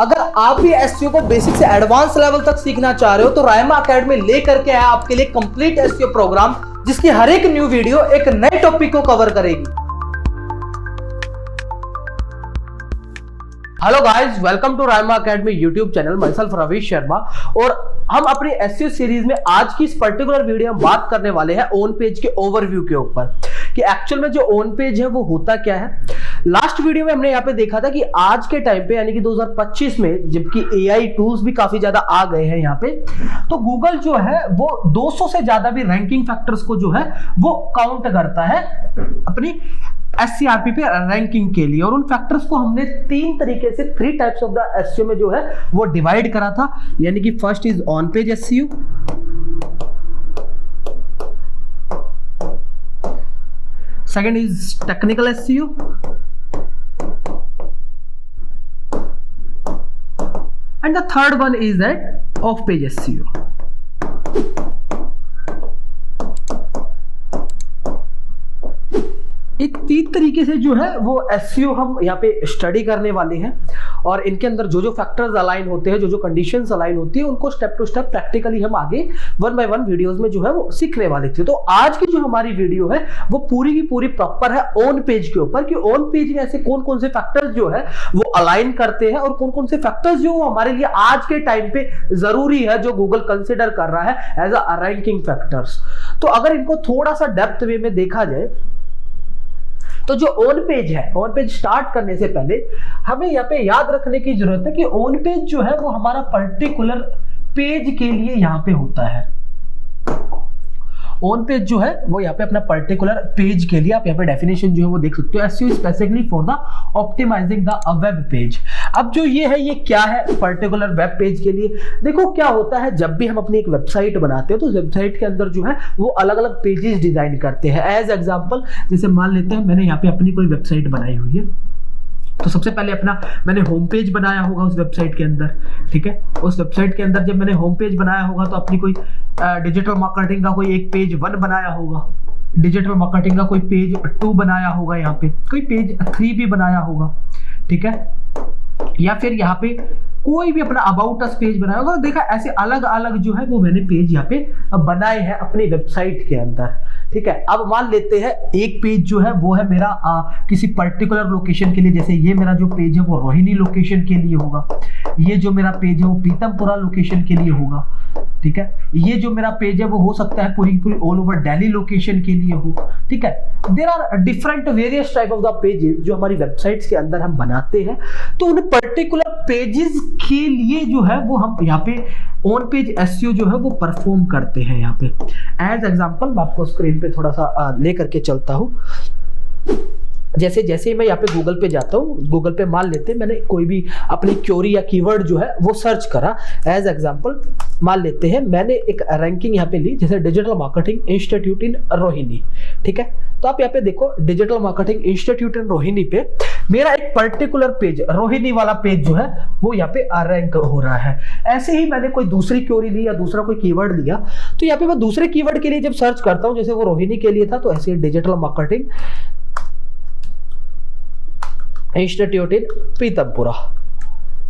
अगर आप भी एसईओ को बेसिक से एडवांस लेवल तक सीखना चाह रहे हो तो रायमा अकेडमी लेकर के आया आपके लिए कंप्लीट एसईओ प्रोग्राम, जिसकी हर एक न्यू वीडियो एक नए टॉपिक को कवर करेगी। Hello guys, welcome to Raima academy YouTube channel. Myself Ravi Sharma और हम अपनी एसईओ सीरीज में आज की इस पर्टिकुलर वीडियो में बात करने वाले हैं ऑन पेज के ओवरव्यू के ऊपर कि एक्चुअल में जो ऑन पेज है वो होता क्या है। लास्ट वीडियो में हमने यहाँ पे देखा था कि आज के टाइम पे यानी कि 2025 में जबकि एआई टूल्स भी काफी ज्यादा आ गए हैं यहाँ पे, तो गूगल जो है वो 200 से ज्यादा भी रैंकिंग फैक्टर्स को जो है वो काउंट करता है अपनी एससीआरपी पे रैंकिंग के लिए। और उन फैक्टर्स को हमने तीन तरीके से, three types of the SEO में जो है वो डिवाइड करा था। यानी कि first is on page SEO, second is technical SEO, and the third one is that off page SEO। एक तीन तरीके से जो है वो एसईओ हम यहाँ पे स्टडी करने वाले हैं और इनके अंदर जो जो फैक्टर्स अलाइन होते हैं, जो जो कंडीशंस अलाइन होती है, उनको स्टेप टू स्टेप प्रैक्टिकली हम आगे वन बाय वन वीडियोस में जो है वो सीखने वाले थे। तो आज की जो हमारी वीडियो है वो पूरी की पूरी प्रॉपर है ऑन पेज के ऊपर कि ऑन पेज में ऐसे कौन कौन से फैक्टर्स जो है वो अलाइन करते हैं और कौन कौन से फैक्टर्स जो हमारे लिए आज के टाइम पे जरूरी है, जो गूगल कंसिडर कर रहा है एज अ रैंकिंग फैक्टर्स। तो अगर इनको थोड़ा सा डेप्थ वे में देखा जाए तो जो ऑन पेज है, ऑन पेज स्टार्ट करने से पहले हमें यहाँ पे याद रखने की जरूरत है कि ऑन पेज जो है वो हमारा पर्टिकुलर पेज के लिए यहाँ पे होता है। ऑन पेज जो है वो यहाँ पे अपना पर्टिकुलर पेज के लिए, आप यहाँ पे डेफिनेशन जो है वो देख सकते हो, SEO specifically for the optimising the web page. अब जो ये है ये क्या है पर्टिकुलर वेब पेज के लिए। देखो क्या होता है, जब भी हम अपनी एक वेबसाइट बनाते हैं तो वेबसाइट के अंदर जो है वो अलग अलग पेजेस डिजाइन करते हैं। एज एग्जांपल जैसे मान लेते हैं मैंने यहाँ पे अपनी कोई वेबसाइट बनाई हुई है, तो सबसे पहले अपना मैंने होम पेज बनाया होगा उस वेबसाइट के अंदर, ठीक है। उस वेबसाइट के अंदर जब मैंने होम पेज बनाया होगा तो अपनी कोई डिजिटल मार्केटिंग का कोई एक पेज 1 बनाया होगा, डिजिटल मार्केटिंग का कोई पेज 2 बनाया होगा, यहाँ पे कोई पेज 3 भी बनाया होगा, ठीक है। या फिर यहाँ पे कोई भी अपना अबाउट अस पेज बनाया होगा। देखा ऐसे अलग अलग जो है वो मैंने पेज यहाँ पे बनाए हैं अपनी वेबसाइट के अंदर, ठीक है। अब मान लेते हैं एक पेज जो है वो है मेरा किसी पर्टिकुलर लोकेशन के लिए, जैसे ये मेरा जो पेज है वो रोहिणी लोकेशन के लिए होगा, ये जो मेरा पेज है वो पीतमपुरा लोकेशन के लिए होगा, ठीक है। ये जो मेरा पेज है वो हो सकता है पूरी पूरी ऑल ओवर दिल्ली लोकेशन के लिए हो, ठीक है। There are different various type of the pages जो हमारी वेबसाइट्स के अंदर हम बनाते हैं। तो उन पर्टिकुलर पेजेस के लिए जो है वो हम यहाँ पे ऑन पेज एसईओ जो है वो परफॉर्म करते हैं। यहाँ पे एज एग्जांपल मैं आपको स्क्रीन पे थोड़ा सा लेकर के चलता हूँ। जैसे जैसे मैं यहाँ पे गूगल पे जाता हूँ, गूगल पे मान लेते हैं मैंने कोई भी अपनी क्वेरी या कीवर्ड जो है वो सर्च करा। एज एग्जांपल मान लेते हैं मैंने एक रैंकिंग यहाँ पे ली, जैसे डिजिटल मार्केटिंग इंस्टीट्यूट इन रोहिणी, ठीक है। तो आप यहाँ पे देखो डिजिटल मार्केटिंग इंस्टीट्यूट इन रोहिणी पे मेरा एक पर्टिकुलर पेज, रोहिणी वाला पेज जो है वो यहाँ पे रैंक हो रहा है। ऐसे ही मैंने कोई दूसरी क्वेरी ली या दूसरा कोई कीवर्ड लिया, तो यहाँ पे मैं दूसरे कीवर्ड के लिए जब सर्च करता हूँ, जैसे वो रोहिणी के लिए था तो ऐसे डिजिटल मार्केटिंग इंस्टीट्यूट इन पीतमपुरा,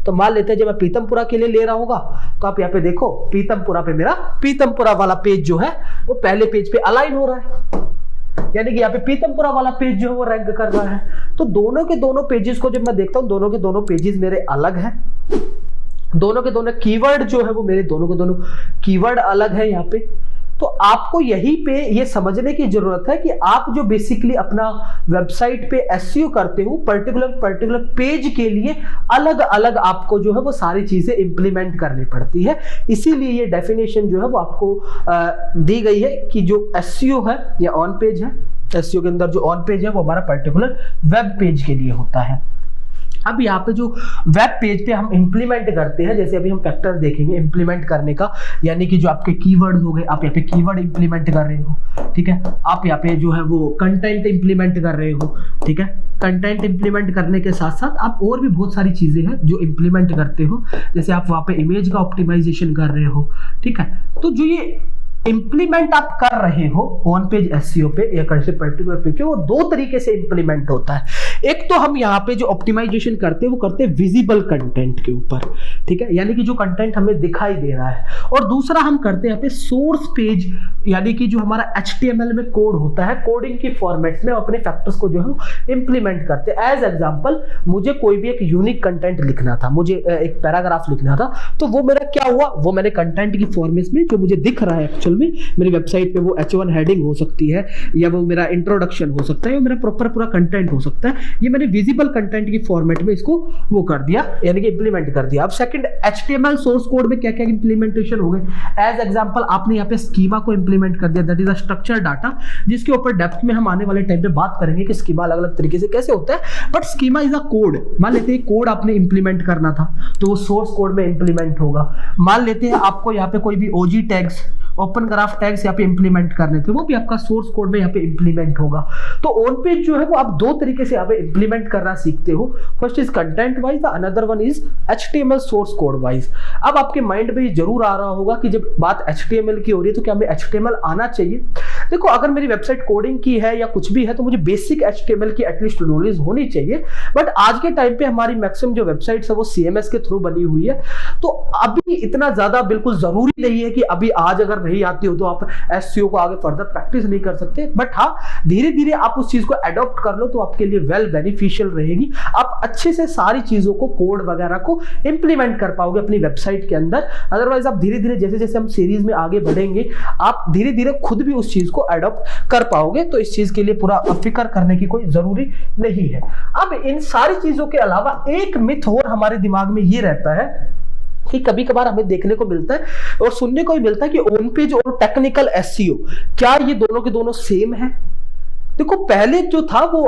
तो मान लेते हैं जब मैं पीतमपुरा के लिए ले रहा होगा तो आप यहाँ पे देखो पीतमपुरा पे मेरा पीतमपुरा वाला पेज जो है वो पहले पेज पे अलाइन हो रहा है, यानी कि यहाँ पे पीतमपुरा वाला पेज जो है वो रैंक कर रहा है। तो दोनों के दोनों पेजेस को जब मैं देखता हूँ, दोनों के दोनों पेजेस मेरे अलग हैं, दोनों के दोनों कीवर्ड जो है वो मेरे दोनों के दोनों कीवर्ड अलग है यहाँ पे। तो आपको यहीं पे ये समझने की जरूरत है कि आप जो बेसिकली अपना वेबसाइट पे एसईओ करते हो पर्टिकुलर पेज के लिए अलग अलग आपको जो है वो सारी चीजें इंप्लीमेंट करनी पड़ती है। इसीलिए ये डेफिनेशन जो है वो आपको दी गई है कि जो एसईओ है या ऑन पेज है, एसईओ के अंदर जो ऑन पेज है वो हमारा पर्टिकुलर वेब पेज के लिए होता है। अब यहाँ पे जो वेब पेज पे हम इंप्लीमेंट करते हैं, जैसे अभी हम फैक्टर देखेंगे इंप्लीमेंट करने का, यानी कि जो आपके कीवर्ड हो गए, आप यहाँ पे कीवर्ड इंप्लीमेंट कर रहे हो, ठीक है। आप यहाँ पे जो है वो कंटेंट इंप्लीमेंट कर रहे हो, ठीक है। कंटेंट इंप्लीमेंट करने के साथ साथ आप और भी बहुत सारी चीजें हैं जो इंप्लीमेंट करते हो, जैसे आप वहाँ पे इमेज का ऑप्टिमाइजेशन कर रहे हो, ठीक है। तो जो ये इंप्लीमेंट आप कर रहे हो ऑन पेज एसईओ पे या किसी पर्टिकुलर पेज पे, वो दो तरीके से इंप्लीमेंट होता है। एक तो हम यहाँ पे जो ऑप्टिमाइजेशन करते हैं वो करते हैं विजिबल कंटेंट के ऊपर, ठीक है, यानी कि जो कंटेंट हमें दिखाई दे रहा है, और दूसरा हम करते हैं यहाँ पे सोर्स पेज, यानी कि जो हमारा HTML में कोड होता है, कोडिंग की फॉर्मेट्स में अपने फैक्टर्स को जो है इंप्लीमेंट करते हैं। एज एग्जांपल, मुझे कोई भी एक यूनिक कंटेंट लिखना था, मुझे एक पैराग्राफ लिखना था, तो वो मेरा क्या हुआ, वो मैंने कंटेंट की फॉर्मेट्स में जो मुझे दिख रहा है एक्चुअल में मेरी वेबसाइट पे, वो H1 हेडिंग हो सकती है, या वो मेरा इंट्रोडक्शन हो सकता है, या मेरा प्रॉपर पूरा कंटेंट हो सकता है, ये मैंने विजिबल कंटेंट की फॉर्मेट में इसको वो कर दिया, यानी कि इंप्लीमेंट कर दिया। अब सेकंड, HTML सोर्स कोड में क्या क्या इंप्लीमेंटेशन हो गए। एज एग्जांपल, आपने यहाँ पे स्कीमा को इंप्लीमेंट कर दिया, that is a structure data, जिसके ऊपर डेप्थ में हम आने वाले टाइम पे बात करेंगे कि स्कीमा अलग अलग तरीके से कैसे होता है। But schema is a code, मान लेते हैं कोड आपने इंप्लीमेंट करना था तो वो सोर्स कोड में इंप्लीमेंट होगा। मान लेते हैं आपको यहाँ पे कोई भी OG tags, open graph tags यहाँ पे इंप्लीमेंट करने थे, वो भी आपका सोर्स कोड में यहाँ पे इंप्लीमेंट होगा। तो ऑन पेज जो है वो आप दो तरीके से यहाँ पे इंप्लीमेंट करना सीखते हो। First is content wise, another one is HTML source code wise. अब आपके माइंड में ये जरूर आ रहा होगा कि जब बात HTML की हो रही है तो क्या हमें HTML आना चाहिए। देखो, अगर मेरी वेबसाइट कोडिंग की है या कुछ भी है तो मुझे बेसिक HTML की एटलीस्ट नॉलेज होनी चाहिए। बट आज के टाइम पे हमारी मैक्सिमम जो वेबसाइट्स है वो CMS के थ्रू बनी हुई है, तो अभी इतना ज्यादा बिल्कुल जरूरी नहीं है कि अभी आज अगर नहीं आती हो तो आप SEO को आगे फर्दर प्रैक्टिस नहीं कर सकते। बट हाँ, धीरे धीरे आप उस चीज को अडॉप्ट कर लो तो आपके लिए वेल बेनिफिशियल रहेगी। आप अच्छे से सारी चीजों को, कोड वगैरह को इंप्लीमेंट कर पाओगे अपनी वेबसाइट के अंदर। अदरवाइज आप धीरे धीरे, जैसे जैसे हम सीरीज में आगे बढ़ेंगे, आप धीरे धीरे खुद भी उस चीज को अडॉप्ट कर पाओगे। तो इस चीज के लिए पूरा फिक्र करने की कोई जरूरी नहीं है। अब इन सारी चीजों के अलावा एक मिथ और हमारे दिमाग में ये रहता है कि कभी कभार हमें देखने को मिलता है और सुनने को भी मिलता है कि ऑन पेज और टेक्निकल SEO, क्या ये दोनों के दोनों सेम है। देखो, पहले जो था वो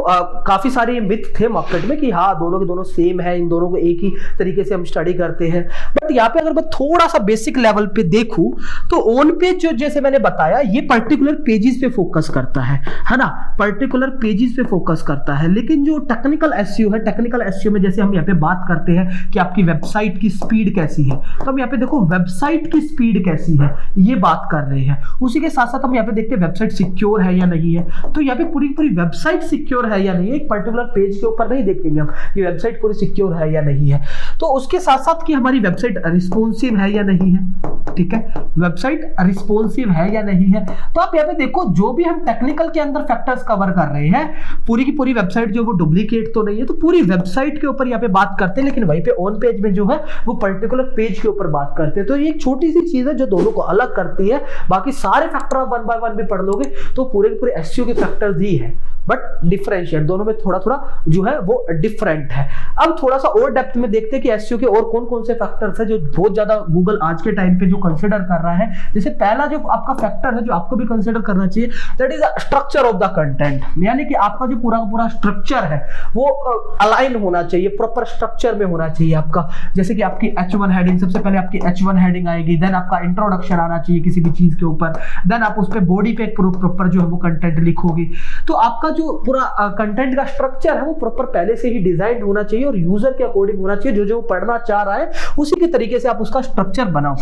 काफी सारे मिथ थे मार्केट में कि हाँ दोनों के दोनों सेम है, इन दोनों को एक ही तरीके से हम स्टडी करते हैं। बट यहाँ पे अगर मैं थोड़ा सा बेसिक लेवल पे देखूं तो ऑन पेज जो, जैसे मैंने बताया, ये पर्टिकुलर पेजेस पे फोकस करता है ना, पर्टिकुलर पेजेस पे फोकस करता है। लेकिन जो टेक्निकल SEO है, टेक्निकल SEO में जैसे हम यहाँ पे बात करते हैं कि आपकी वेबसाइट की स्पीड कैसी है, तो हम यहाँ पे देखो वेबसाइट की स्पीड कैसी है ये बात कर रहे हैं। उसी के साथ साथ हम यहाँ पे देखते हैं वेबसाइट सिक्योर है या नहीं है। तो यहाँ पे पूरी वेबसाइट सिक्योर है या नहीं है, एक पर्टिकुलर पेज के ऊपर नहीं देखेंगे हम कि वेबसाइट पूरी सिक्योर है या नहीं है। तो उसके साथ साथ कि हमारी वेबसाइट रिस्पॉन्सिव है या नहीं है, ठीक है, वेबसाइट रिस्पॉन्सिव है या नहीं है। तो आप यहाँ पे देखो, जो भी हम टेक्निकल के अंदर फैक्टर्स कवर कर रहे हैं, पूरी की पूरी वेबसाइट जो वो डुप्लीकेट तो नहीं है, तो पूरी वेबसाइट के ऊपर यहाँ पे बात करते हैं। लेकिन वहीं पे ऑन पेज में जो है वो पर्टिकुलर पेज के ऊपर बात करते हैं। तो ये एक छोटी सी चीज है जो दोनों को अलग करती है। बाकी सारे फैक्टर आप 1 बाय 1 भी पढ़ लोगे तो पूरे के पूरे SEO के फैक्टर्स ही है, बट डिफरेंशिएट, दोनों में थोड़ा थोड़ा जो है वो डिफरेंट है। अब थोड़ा सा और डेप्थ में देखते हैं कि SEO के और कौन कौन से फैक्टर्स है जो बहुत ज्यादा गूगल आज के टाइम पे जो कंसिडर कर रहा है। जैसे पहला जो आपका फैक्टर है जो आपको भी कंसिडर करना चाहिए, that is structure of the content, यानी कि आपका जो पूरा पूरा स्ट्रक्चर है वो अलाइन होना चाहिए, प्रॉपर स्ट्रक्चर में होना चाहिए आपका। जैसे कि आपकी H1 हेडिंग, सबसे पहले आपकी H1 हेडिंग आएगी, देन आपका इंट्रोडक्शन आना चाहिए किसी भी चीज के ऊपर, देन आप उस पर बॉडी पे प्रॉपर जो है वो कंटेंट लिखोगे। तो आपका जो पूरा कंटेंट का स्ट्रक्चर है वो प्रॉपर पहले से ही डिजाइन होना चाहिए और यूजर के अकॉर्डिंग होना चाहिए, जो जो पढ़ना चाह रहा है उसी के तरीके से आप उसका स्ट्रक्चर बनाओ।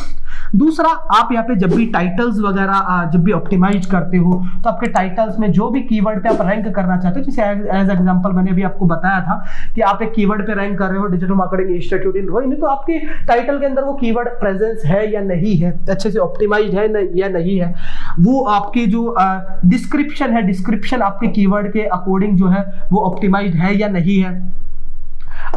दूसरा, आप यहाँ पे जब भी टाइटल्स वगैरह जब भी ऑप्टिमाइज करते हो तो आपके टाइटल्स में जो भी कीवर्ड पे आप रैंक करना चाहते हो, जैसे एज एग्जांपल मैंने अभी आपको बताया था कि आप एक कीवर्ड पे रैंक कर रहे हो डिजिटल मार्केटिंग इंस्टीट्यूट इन रोहिणी, तो आपके टाइटल के अंदर वो कीवर्ड प्रेजेंस है या नहीं है, अच्छे से ऑप्टिमाइज है या नहीं है। वो आपकी जो डिस्क्रिप्शन है, डिस्क्रिप्शन आपके कीवर्ड के अकॉर्डिंग जो है वो ऑप्टिमाइज है या नहीं है।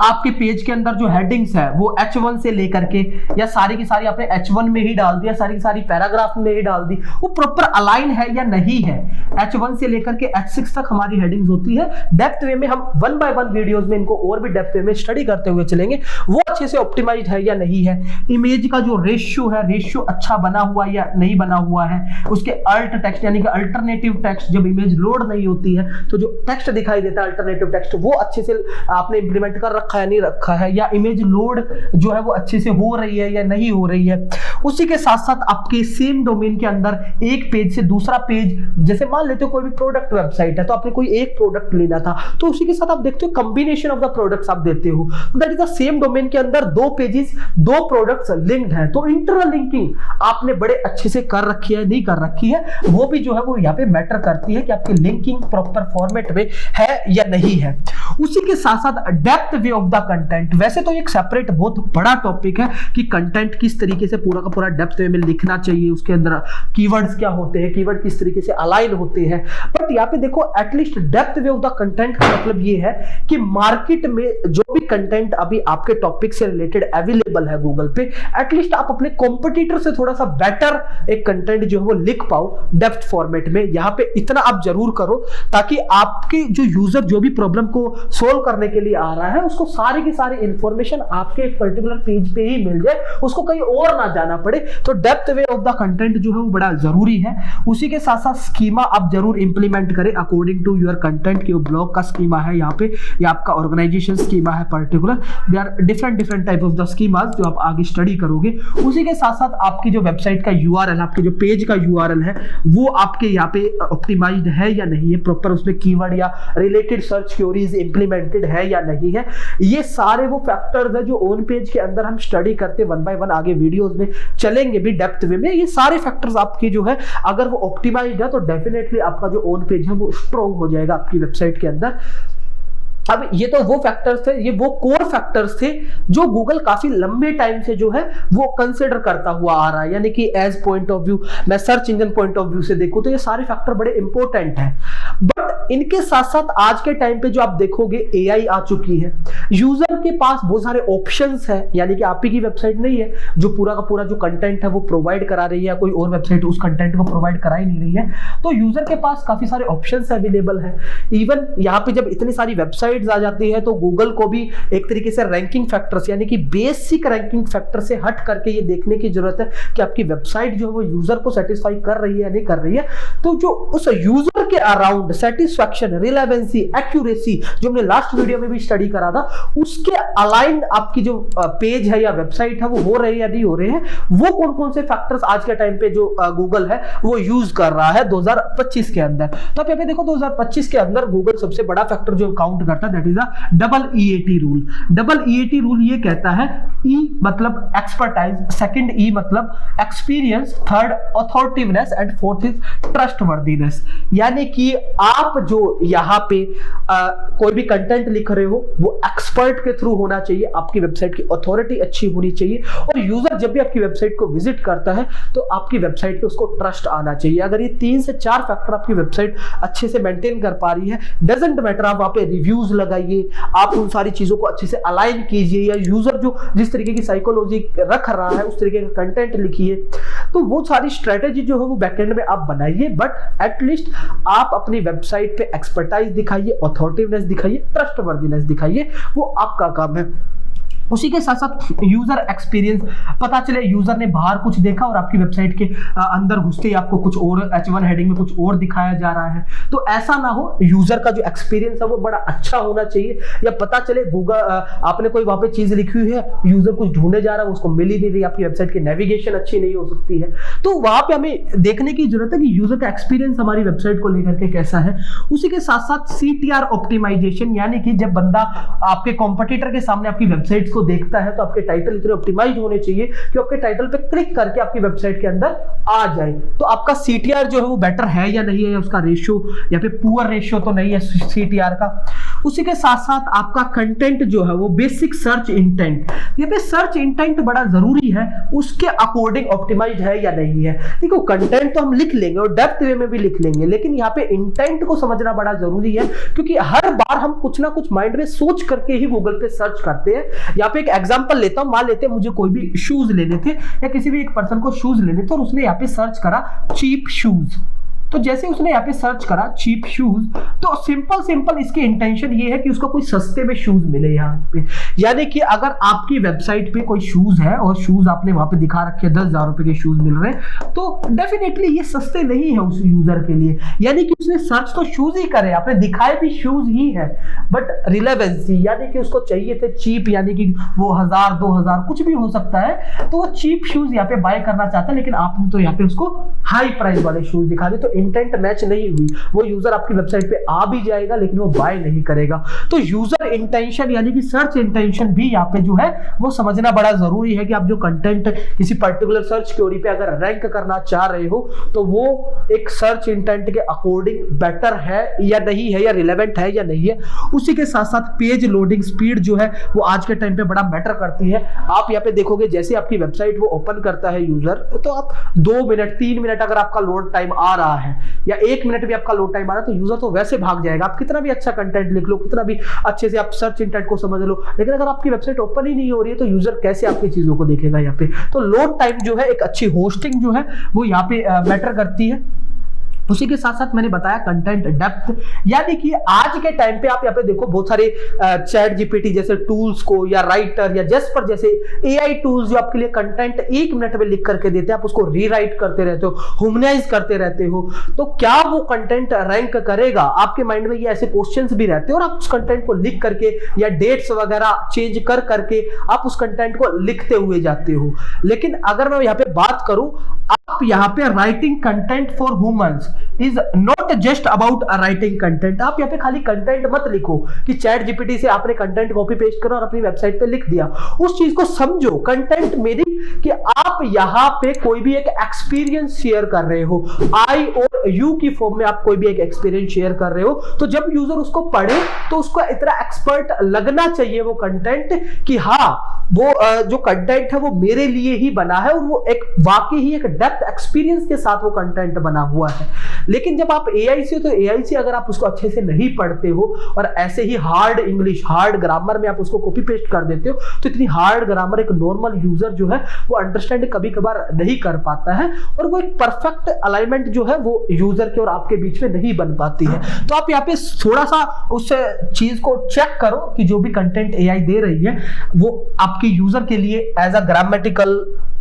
आपके पेज के अंदर जो हेडिंग्स है वो H1 से लेकर के, या सारी की सारी आपने H1 में ही डाल दिया, सारी की सारी पैराग्राफ में ही डाल दी, वो प्रॉपर अलाइन है या नहीं है। H1 से लेकर के H6 तक हमारी हेडिंग्स होती है। डेप्थ वे में हम 1 बाय 1 वीडियोस में इनको और भी डेप्थ वे में स्टडी करते हुए चलेंगे, वो अच्छे से ऑप्टिमाइज है या नहीं है। इमेज का जो रेशियो है, रेशियो अच्छा बना हुआ या नहीं बना हुआ है। उसके अल्ट टेक्स्ट यानी कि अल्टरनेटिव टेक्स्ट, जब इमेज लोड नहीं होती है तो जो टेक्स्ट दिखाई देता है अल्टरनेटिव टेक्स्ट, वो अच्छे से आपने इंप्लीमेंट कर रखा है नहीं रखा है, या इमेज लोड जो है वो अच्छे से हो रही है या नहीं हो रही है। उसी के साथ साथ आपके सेम डोमेन के अंदर एक पेज से दूसरा पेज, जैसे मान लेते हो कोई भी प्रोडक्ट वेबसाइट है तो आपने कोई एक प्रोडक्ट लेना था तो उसी के साथ आप देखते हो कॉम्बिनेशन ऑफ द प्रोडक्ट्स आप देते हो, that is the same domain के अंदर दो पेजेस दो प्रोडक्ट्स लिंक्ड हैं, तो इंटरनल लिंकिंग आपने बड़े अच्छे से कर रखी है नहीं कर रखी है वो भी जो है वो यहाँ पे मैटर करती है कि आपकी लिंकिंग प्रॉपर फॉर्मेट में है या नहीं है। उसी के साथ साथ depth way of the content, वैसे तो एक सेपरेट बहुत बड़ा टॉपिक है कि कंटेंट किस तरीके से पूरा का पूरा डेप्थ वे में लिखना चाहिए, उसके अंदर कीवर्ड्स क्या होते हैं, कीवर्ड किस तरीके से अलाइन होते हैं, बट यहाँ पे देखो at least depth way of the content का मतलब ये है कि मार्केट में जो भी कंटेंट अभी आपके टॉपिक से रिलेटेड अवेलेबल है गूगल पे, एटलीस्ट आप अपने कॉम्पिटिटर से थोड़ा सा बेटर एक कंटेंट जो है वो लिख पाओ डेप्थ फॉर्मेट में। यहाँ पे इतना आप जरूर करो ताकि आपके जो यूजर जो भी प्रॉब्लम को सोल्व करने के लिए आ रहा है उसको सारी की सारी इंफॉर्मेशन आपके एक पर्टिकुलर पेज पे ही मिल जाए, उसको कहीं और ना जाना पड़े। तो depth way of the content जो है वो बड़ा जरूरी है। उसी के साथ साथ स्कीमा आप जरूर इंप्लीमेंट करें अकॉर्डिंग टू योर कंटेंट की ब्लॉग का स्कीमा है यहाँ पे, या आपका ऑर्गेनाइजेशन स्कीमा है particular, they are different type of the schemas जो आप आगे स्टडी करोगे। उसी के साथ साथ आपकी जो वेबसाइट का यूआरएल, आपके जो पेज का यूआरएल है वो आपके यहाँ पे ऑप्टिमाइज्ड है या नहीं है, प्रॉपर उसमें कीवर्ड या रिलेटेड सर्च क्वेरीज इंप्लीमेंटेड है या नहीं है, ये सारे वो फैक्टर्स है जो ऑन पेज के अंदर हम स्टडी करते वन बाय वन आगे वीडियोस में चलेंगे भी डेप्थ वे में। ये सारे फैक्टर्स आपकी जो है अगर वो ऑप्टिमाइज्ड है तो डेफिनेटली आपका जो ऑन पेज है वो स्ट्रॉन्ग हो जाएगा आपकी वेबसाइट के अंदर। अब ये तो वो फैक्टर्स थे, ये वो कोर फैक्टर्स थे जो गूगल काफी लंबे टाइम से जो है वो कंसिडर करता हुआ आ रहा है, यानी कि एज पॉइंट ऑफ व्यू, मैं search engine point of view से देखूं तो ये सारे फैक्टर बड़े इंपॉर्टेंट हैं। बट इनके साथ साथ आज के टाइम पे जो आप देखोगे एआई आ चुकी है, यूजर के पास बहुत सारे ऑप्शंस है, यानी कि आप ही की वेबसाइट नहीं है जो पूरा का पूरा जो कंटेंट है वो प्रोवाइड करा रही है, कोई और वेबसाइट उस कंटेंट को प्रोवाइड करा ही नहीं रही है, तो यूजर के पास काफी सारे ऑप्शंस अवेलेबल है। इवन यहाँ पे जब इतनी सारी वेबसाइट आ जाती है तो गूगल को भी एक तरीके से रैंकिंग फैक्टर्स यानी कि बेसिक रैंकिंग फैक्टर से हट करके ये देखने की जरूरत है कि आपकी वेबसाइट जो है वो यूजर को सेटिस्फाई कर रही है या नहीं कर रही है। तो जो उस यूजर के अराउंड सेटिस्फैक्शन, रिलेवेंसी, एक्यूरेसी जो हमने लास्ट वीडियो में भी स्टडी करा था, उसके अलाइन आपकी जो पेज है या वेबसाइट है वो हो रहे हैं या नहीं हो रहे हैं, वो कौन कौन से फैक्टर्स आज के टाइम पे जो गूगल है वो यूज कर रहा है 2025 के अंदर। तो आप यहाँ पे देखो 2025 के अंदर गूगल सबसे बड़ा फैक्टर जो काउंट करता है that is double EAT rule. Double EAT rule ये कहता है ई मतलब एक्सपर्टाइज, सेकंड ई मतलब experience, third authoritativeness and fourth is trustworthiness. यानी कि आप जो यहाँ पे कोई भी कंटेंट लिख रहे हो वो एक्सपर्ट के थ्रू होना चाहिए, आपकी वेबसाइट की अथॉरिटी अच्छी होनी चाहिए, और यूजर जब भी आपकी वेबसाइट को विजिट करता है तो आपकी वेबसाइट पे उसको ट्रस्ट आना चाहिए। अगर ये 3 से 4 फैक्टर आपकी वेबसाइट अच्छे से मेंटेन कर पा रही है, डजंट मैटर आप वहां पे रिव्यूज लगाइए, आप उन सारी चीजों को अच्छे से अलाइन कीजिए, या यूजर जो जिस तरीके की साइकोलॉजी रख रहा है उस तरीके का कंटेंट लिखिए, तो वो सारी स्ट्रेटेजी जो है वो बैकएंड में आप बनाइए। बट एटलीस्ट आप अपनी वेबसाइट पे एक्सपर्टाइज दिखाइए, अथॉरिटीवनेस दिखाइए, ट्रस्टवर्दीनेस दिखाइए, वो आपका काम है। उसी के साथ साथ यूजर एक्सपीरियंस, पता चले यूजर ने बाहर कुछ देखा और आपकी वेबसाइट के अंदर घुसते ही आपको कुछ और H1 हेडिंग में कुछ और दिखाया जा रहा है, तो ऐसा ना हो। यूजर का जो एक्सपीरियंस है वो बड़ा अच्छा होना चाहिए। या पता चले गूगल आपने कोई वहां पे चीज लिखी हुई है, यूजर कुछ ढूंढने जा रहा है, उसको मिल ही नहीं रही, आपकी वेबसाइट की नेविगेशन अच्छी नहीं हो सकती है, तो वहां पे हमें देखने की जरूरत है कि यूजर का एक्सपीरियंस हमारी वेबसाइट को लेकर के कैसा है। उसी के साथ साथ CTR ऑप्टिमाइजेशन, यानी कि जब बंदा आपके कॉम्पिटिटर के सामने आपकी वेबसाइट को देखता है तो आपके टाइटल इतने ऑप्टिमाइज होने चाहिए कि आपके टाइटल पे क्लिक करके आपकी वेबसाइट के अंदर आ जाए। तो आपका CTR जो है वो बेटर है या नहीं है, उसका रेशियो या फिर पुअर रेशियो तो नहीं है CTR का। उसी के साथ साथ आपका कंटेंट जो है वो बेसिक सर्च इंटेंट, ये पे सर्च इंटेंट बड़ा जरूरी है, उसके अकॉर्डिंग ऑप्टिमाइज है या नहीं है। देखो कंटेंट तो हम लिख लेंगे और डेप्थ वे में भी लिख लेंगे, लेकिन यहाँ पे इंटेंट को समझना बड़ा जरूरी है, क्योंकि हर बार हम कुछ ना कुछ माइंड में सोच करके ही गूगल पे सर्च करते हैं। यहाँ पे एक एग्जांपल लेता हूं, मान लेते हैं मुझे कोई भी शूज लेने थे या किसी भी एक पर्सन को शूज लेने थे और उसने यहाँ पे सर्च करा चीप शूज, तो जैसे उसने यहाँ पे सर्च करा चीप शूज, तो सिंपल इसकी इंटेंशन ये है कि उसको कोई सस्ते में शूज मिले यहाँ पे। यानी कि अगर आपकी वेबसाइट पे कोई शूज है और शूज आपने वहां पे दिखा रखे 10,000 रुपए के शूज मिल रहे हैं, तो डेफिनेटली ये सस्ते नहीं है उस यूजर के लिए। यानी कि उसने सर्च तो शूज ही करे, आपने दिखाए भी शूज ही है, बट रिलेवेंसी यानी कि उसको चाहिए थे चीप, यानी कि वो 1000 2000 कुछ भी हो सकता है, तो वो चीप शूज यहाँ पे बाय करना चाहता है, लेकिन आपने तो यहाँ पे उसको हाई प्राइस वाले शूज दिखा दिए, तो इंटेंट मैच नहीं हुई। वो यूजर आपकी वेबसाइट पे आ भी जाएगा लेकिन वो बाय नहीं करेगा। तो यूजर इंटेंशन यानी कि सर्च इंटेंशन भी यहाँ पे जो है वो समझना बड़ा जरूरी है कि आप जो कंटेंट किसी पर्टिकुलर सर्च क्वेरी पे अगर रैंक करना चाह रहे हो तो वो एक सर्च इंटेंट के अकॉर्डिंग बेटर है या नहीं है, या रिलेवेंट है या नहीं है। उसी के साथ साथ पेज लोडिंग स्पीड जो है वो आज के टाइम पे बड़ा मैटर करती है। आप यहाँ पे देखोगे जैसे आपकी वेबसाइट वो ओपन करता है यूजर, तो आप 2 मिनट 3 मिनट अगर आपका लोड टाइम आ रहा है या 1 मिनट भी आपका लोड टाइम आ रहा है, तो यूजर तो वैसे भाग जाएगा। आप कितना भी अच्छा कंटेंट लिख लो, कितना भी अच्छे से आप सर्च इंटेंट को समझ लो, लेकिन अगर आपकी वेबसाइट ओपन ही नहीं हो रही है तो यूजर कैसे आपकी चीजों को देखेगा यहाँ पे। तो लोड टाइम जो है, एक अच्छी होस्टिंग जो है वो यहाँ पे मैटर करती है। उसी के साथ साथ मैंने बताया कंटेंट डेप्थ, यानी कि आज के टाइम पे आप यहाँ पे देखो बहुत सारे चैट जीपीटी जैसे टूल्स को या राइटर या जेस्पर जैसे एआई टूल्स जो आपके लिए कंटेंट 1 मिनट में लिख करके देते हैं, आप उसको रीराइट करते रहते हो, ह्यूमनाइज करते रहते हो, तो क्या वो कंटेंट रैंक करेगा? आपके माइंड में ये ऐसे क्वेश्चंस भी रहते हैं और आप उस कंटेंट को लिख करके या डेट्स वगैरह चेंज कर करके आप उस कंटेंट को लिखते हुए जाते हो। लेकिन अगर मैं यहाँ पे बात करूं, आप यहाँ पे writing content for humans is not just about writing content. आप यहाँ पे खाली कंटेंट मत लिखो कि चैट जीपीटी से आपने कंटेंट कॉपी पेस्ट करा और अपनी वेबसाइट पे लिख दिया। उस चीज को समझो, कंटेंट मेरी कि आप यहाँ पे कोई भी एक एक्सपीरियंस शेयर कर रहे हो, आई और यू की फॉर्म में आप कोई भी एक एक्सपीरियंस शेयर कर रहे हो, तो जब यूजर उसको पढ़े तो उसको इतना एक्सपर्ट लगना चाहिए वो कंटेंट कि हाँ वो जो कंटेंट है वो मेरे लिए ही बना है और वो एक वाकई ही एक डेप्थ एक्सपीरियंस के साथ वो कंटेंट बना हुआ है। लेकिन जब आप एआई से, तो एआई से अगर आप उसको अच्छे से नहीं पढ़ते हो और ऐसे ही हार्ड इंग्लिश हार्ड ग्रामर में आप उसको कॉपी पेस्ट कर देते हो, तो इतनी हार्ड ग्रामर एक नॉर्मल यूजर जो है वो अंडरस्टैंड कभी कभार नहीं कर पाता है और वो एक परफेक्ट अलाइनमेंट जो है वो यूजर के और आपके बीच में नहीं बन पाती है। तो आप यहाँ पे थोड़ा सा उस चीज को चेक करो कि जो भी कंटेंट एआई दे रही है वो आपके यूजर के लिए एज अ ग्रामेटिकल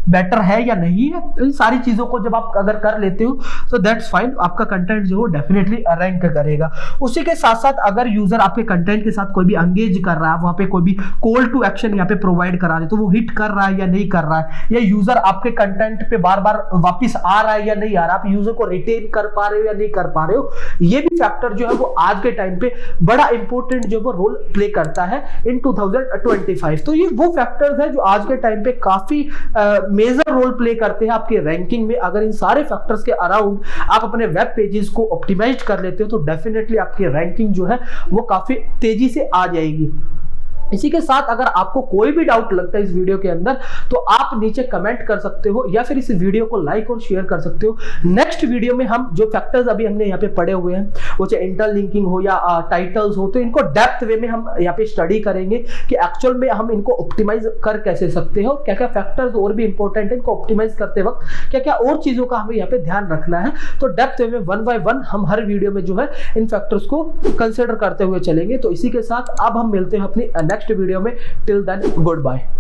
बेटर है या नहीं है। इन सारी चीजों को जब आप अगर कर लेते हो तो दैट्स फाइन, आपका कंटेंट जो डेफिनेटली रैंक करेगा। उसी के साथ साथ अगर यूजर आपके कंटेंट के साथ कोई भी एंगेज कर रहा है, वहां पे कोई भी कॉल टू एक्शन यहाँ पे प्रोवाइड करा रहे, तो वो हिट कर रहा है या नहीं कर रहा है, या यूजर आपके कंटेंट पे बार बार वापिस आ रहा है या नहीं आ रहा, आप यूजर को रिटेन कर पा रहे हो या नहीं कर पा रहे हो, ये भी फैक्टर जो है वो आज के टाइम पे बड़ा इंपॉर्टेंट जो वो रोल प्ले करता है इन 2025। तो ये वो फैक्टर्स है जो आज के टाइम पे काफी मेजर रोल प्ले करते हैं आपकी रैंकिंग में। अगर इन सारे फैक्टर्स के अराउंड आप अपने वेब पेजेस को ऑप्टिमाइज कर लेते हो तो डेफिनेटली आपकी रैंकिंग जो है वो काफी तेजी से आ जाएगी। इसी के साथ अगर आपको कोई भी डाउट लगता है इस वीडियो के अंदर तो आप नीचे कमेंट कर सकते हो या फिर इस वीडियो को लाइक और शेयर कर सकते हो। नेक्स्ट वीडियो में हम जो फैक्टर्स अभी हमने यहाँ पे पढ़े हुए हैं, वो चाहे इंटरलिंकिंग हो या टाइटल्स हो, तो इनको डेप्थ वे में हम यहाँ पे स्टडी करेंगे कि एक्चुअल में हम इनको ऑप्टिमाइज कर कैसे सकते हैं और क्या क्या फैक्टर्स और भी इंपॉर्टेंट है इनको ऑप्टिमाइज करते वक्त क्या क्या और चीजों का हमें यहाँ पे ध्यान रखना है। तो डेप्थ वे में 1 बाय 1 हम हर वीडियो में जो है इन फैक्टर्स को कंसिडर करते हुए चलेंगे। तो इसी के साथ अब हम मिलते हैं अपनी नेक्स्ट वीडियो में। Till then good bye.